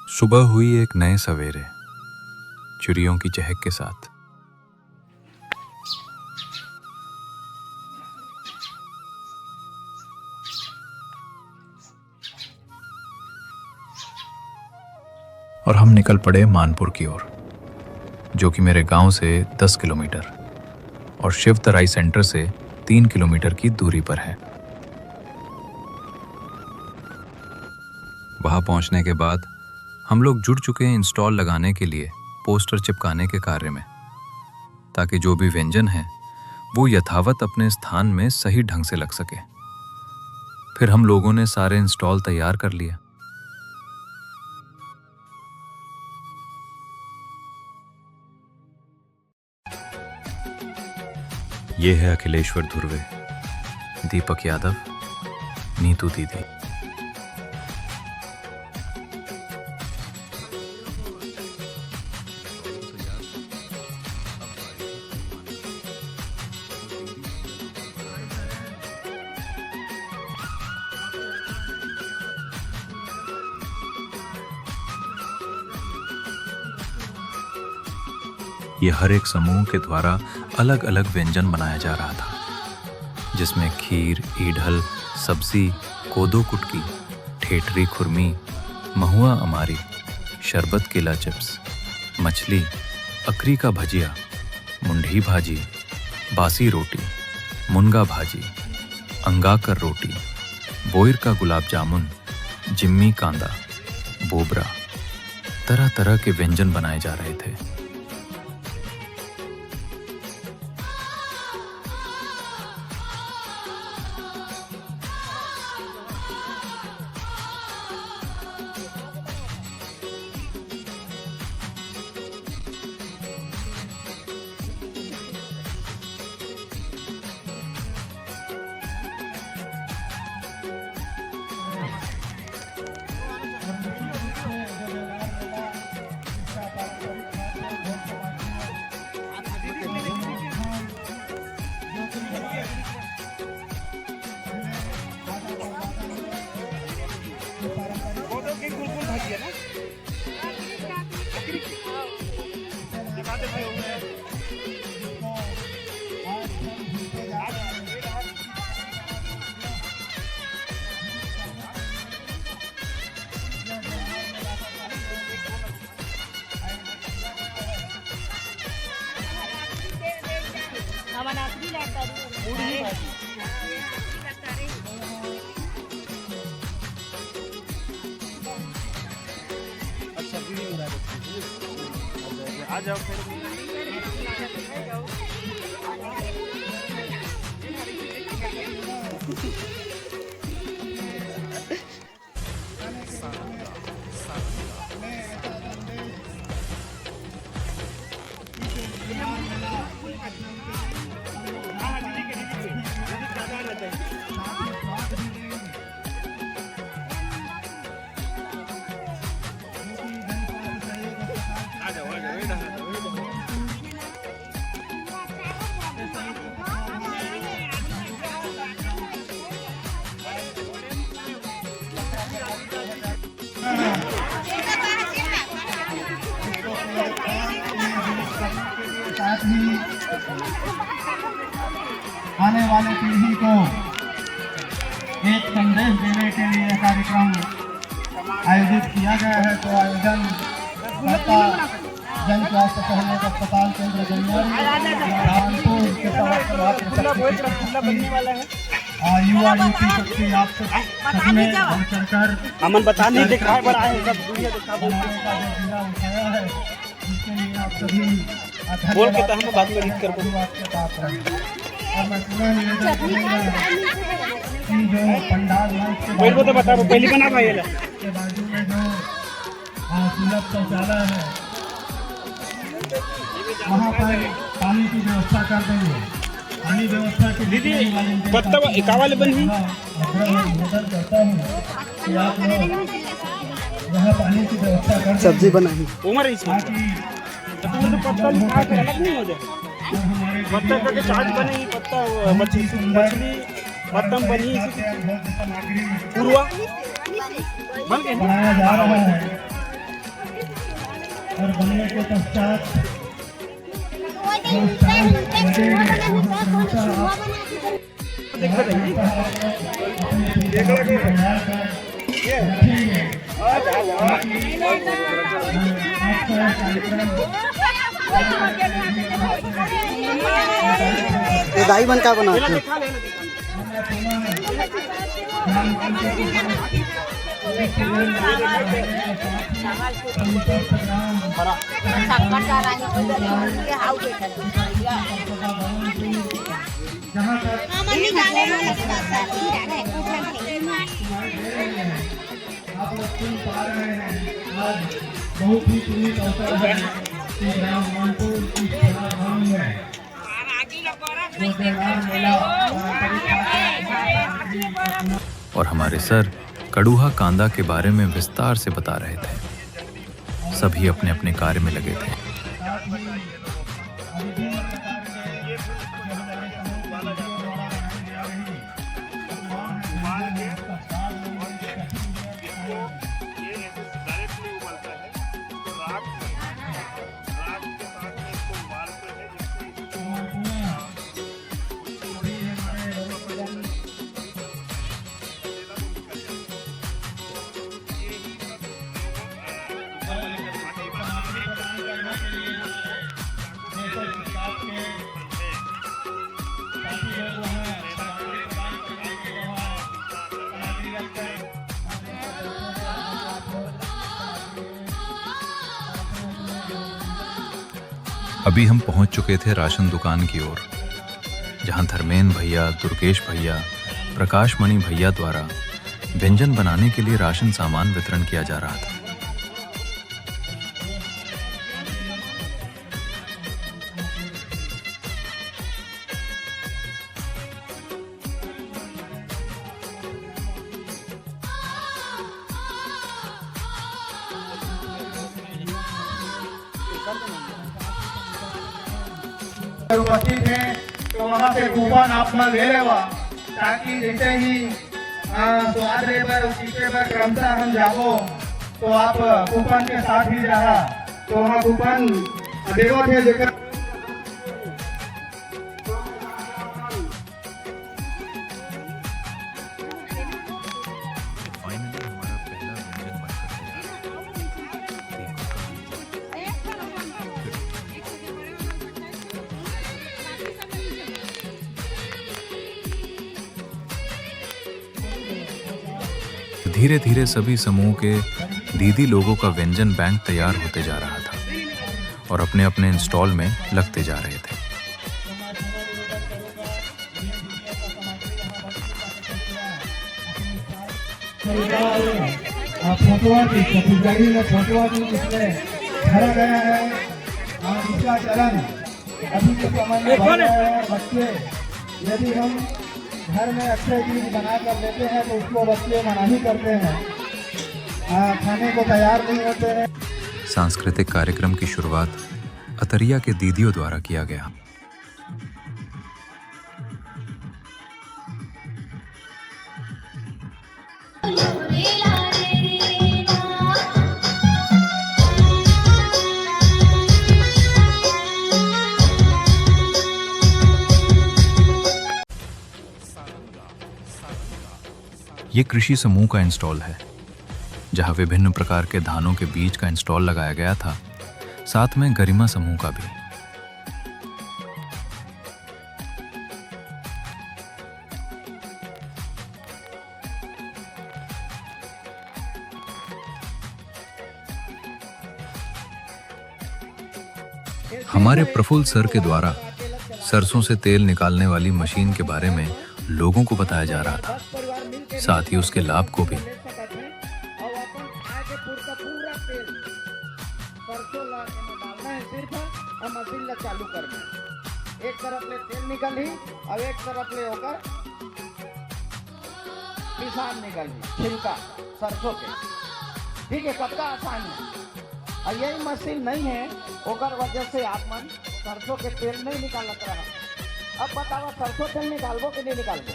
सुबह हुई एक नए सवेरे, चिड़ियों की चहक के साथ। और हम निकल पड़े मानपुर की ओर, जो कि मेरे गांव से 10 किलोमीटर और शिवतराई सेंटर से 3 किलोमीटर की दूरी पर है। वहां पहुंचने के बाद हम लोग जुट चुके हैं इंस्टॉल लगाने के लिए पोस्टर चिपकाने के कार्य में, ताकि जो भी व्यंजन है वो यथावत अपने स्थान में सही ढंग से लग सके। फिर हम लोगों ने सारे इंस्टॉल तैयार कर लिया। ये है अखिलेश्वर धुर्वे, दीपक यादव, नीतू दीदी। ये हर एक समूह के द्वारा अलग अलग व्यंजन बनाया जा रहा था, जिसमें खीर, ईढ़ल, सब्जी, कोदो कुटकी, ठेठरी खुरमी, महुआ अमारी, शरबत केला चिप्स, मछली, अकरी का भजिया, मुंडी भाजी, बासी रोटी, मुनगा भाजी, अंगाकर रोटी, बोयर का गुलाब जामुन, जिम्मी कांदा, बोबरा, तरह तरह के व्यंजन बनाए जा रहे थे। आ जाओ साथ ही आने वाले पीढ़ी को एक संदेश देने के लिए कार्यक्रम आयोजित किया गया है। तो आयोजन करता जन स्वास्थ्य सहयोग अस्पताल केंद्र कानपुर के युवा यूपी शक्ति आप सभी में चढ़कर अमन बता नहीं दिखा बड़ा है सब दुनिया दिखा है, इसके लिए आप सभी बोल के तो हम बात में कर और मैं पूरा निवेदन करूंगा कि जो पंडाल है उसके पहले तो बता पहले बना भाई के बाजू में जो सुलभ शौचालय है वहाँ पर पानी की व्यवस्था कर देंगे। पानी व्यवस्था के दीदी पत्ता इकावाले बन ही निवेदन करता हूँ कि आप लोग वहाँ पानी की व्यवस्था कर सब्जी बनाई उम्र इसमें तो पत्ता निकाल के अलग नहीं हो जाए। पत्ता का चाट बनी पत्ता मछली पत्ता बनी पूर्वा बन गए बनाया जा रहा है। और बनने के पश्चात ये दाई बन का बनाते हैं। आप लोग सुन पा रहे हैं, आज बहुत ही पुनीत अवसर है कि ग्राम मानपुर की धाम में जो त्योहार मेला और हमारे सर कड़ूहा कांदा के बारे में विस्तार से बता रहे थे। सभी अपने अपने कार्य में लगे थे। अभी हम पहुंच चुके थे राशन दुकान की ओर, जहां धर्मेंद्र भैया, दुर्गेश भैया, प्रकाश मणि भैया द्वारा व्यंजन बनाने के लिए राशन सामान वितरण किया जा रहा था। उपस्थित हैं तो वहाँ से कूपन आप में ले लेवा, ताकि जैसे ही स्वाद रे पर सीटे पर क्रमशः हम जाबो तो आप कूपन के साथ ही रहा तो वहाँ कूपन देवो थे जेकर धीरे धीरे सभी समूह के दीदी लोगों का व्यंजन बैंक तैयार होते जा रहा था और अपने अपने इंस्टॉल में लगते जा रहे थे। फोटोआ की छत्तीसगढ़ी में फोटोआ की इसमें भरा गया है इसका चलन अभी के समय में बढ़ रहा है। बच्चे यदि हम घर में अच्छे चीज बना कर देते हैं तो उसको बच्चे मना ही करते हैं, खाने को तैयार नहीं होते हैं। सांस्कृतिक कार्यक्रम की शुरुआत अतरिया के दीदियों द्वारा किया गया। ये कृषि समूह का इंस्टॉल है, जहां विभिन्न प्रकार के धानों के बीज का इंस्टॉल लगाया गया था, साथ में गरिमा समूह का भी। हमारे प्रफुल्ल सर के द्वारा सरसों से तेल निकालने वाली मशीन के बारे में लोगों को बताया जा रहा था, साथ ही उसके लाभ को भी। चालू करना एक तरफ ले तेल निकली और एक तरफ ले होकर पिसान निकली छिलका सरसों के। ठीक है, सबका आसान है और यही मशीन नहीं है ओकर वजह से आप मन सरसों के तेल नहीं निकालत रहा। अब बताओ सरसों तेल निकालबो कि नहीं निकालबो?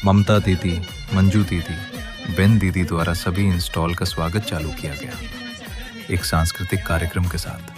ममता दीदी, मंजू दीदी, बेन दीदी द्वारा सभी इंस्टॉल का स्वागत चालू किया गया, एक सांस्कृतिक कार्यक्रम के साथ।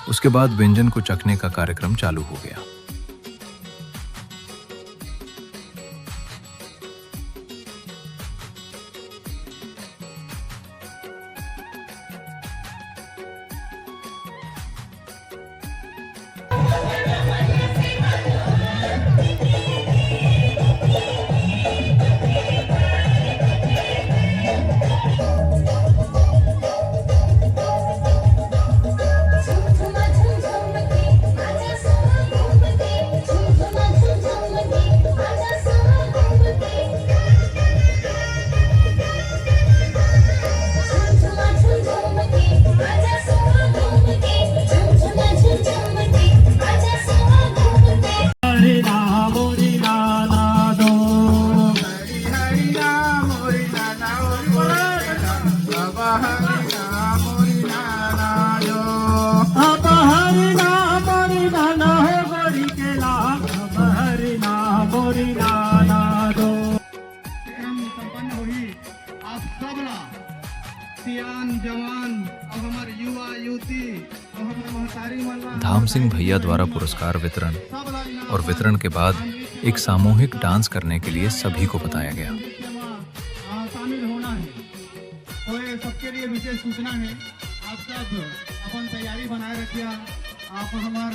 उसके बाद व्यंजन को चखने का कार्यक्रम चालू हो गया। धाम सिंह भैया द्वारा पुरस्कार वितरण और वितरण के बाद एक सामूहिक डांस करने के लिए सभी को बताया गया। शामिल होना है तो ये सबके लिए विशेष सूचना है। आप सब अपन तैयारी बनाए रखिए। आप हमार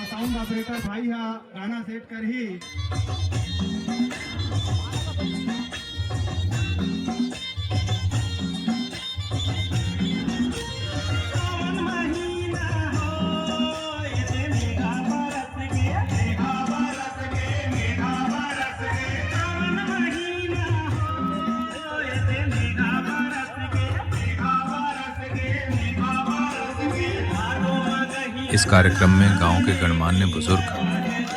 साउंड ऑपरेटर भाई हा गाना सेट कर ही इस कार्यक्रम में गांव के गणमान्य बुजुर्ग,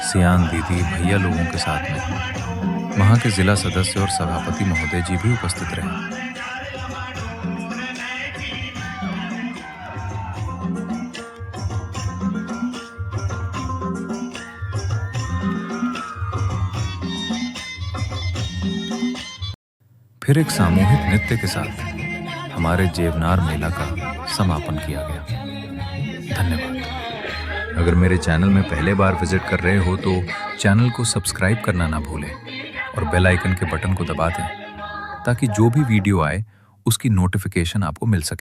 सियान दीदी, भैया लोगों के साथ में वहां के जिला सदस्य और सभापति महोदय जी भी उपस्थित रहे। फिर एक सामूहिक नृत्य के साथ हमारे जेवनार मेला का समापन किया गया। धन्यवाद। अगर मेरे चैनल में पहले बार विजिट कर रहे हो तो चैनल को सब्सक्राइब करना ना भूलें और बेल आइकन के बटन को दबा दें ताकि जो भी वीडियो आए उसकी नोटिफिकेशन आपको मिल सके।